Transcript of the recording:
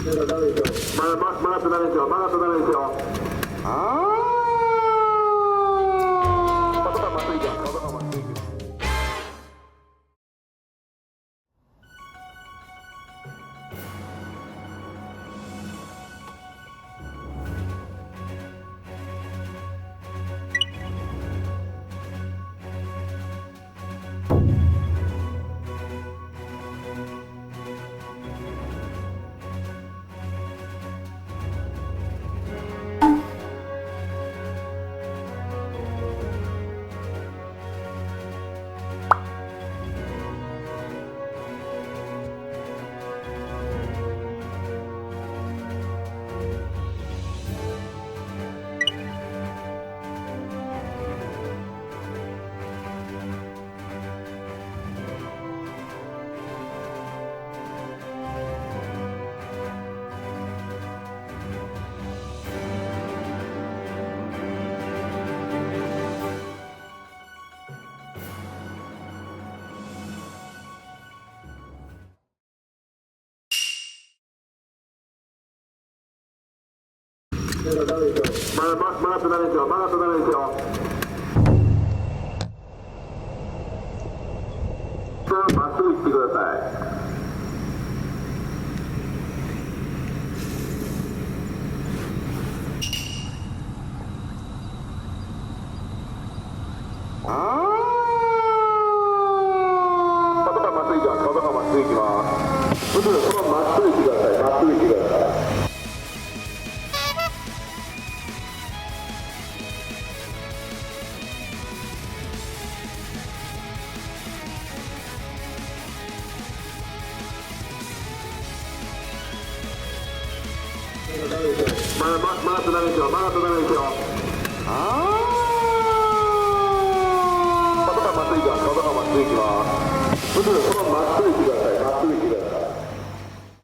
曲がったダメですよ。曲がったダメですよ。まっすぐ行きます。まっすぐ行きます。曲がったダメですよ。曲がったダメですよ。まっすぐ行ってください。まっすぐ行きます。まっすぐ行きます。まっすぐ行ってください。まっすぐ行ってください。曲がったダメですよ。曲がったダメですよ。まっすぐ行きます。まっすぐ行きます。まっすぐ行ってください。まっすぐ行ってください。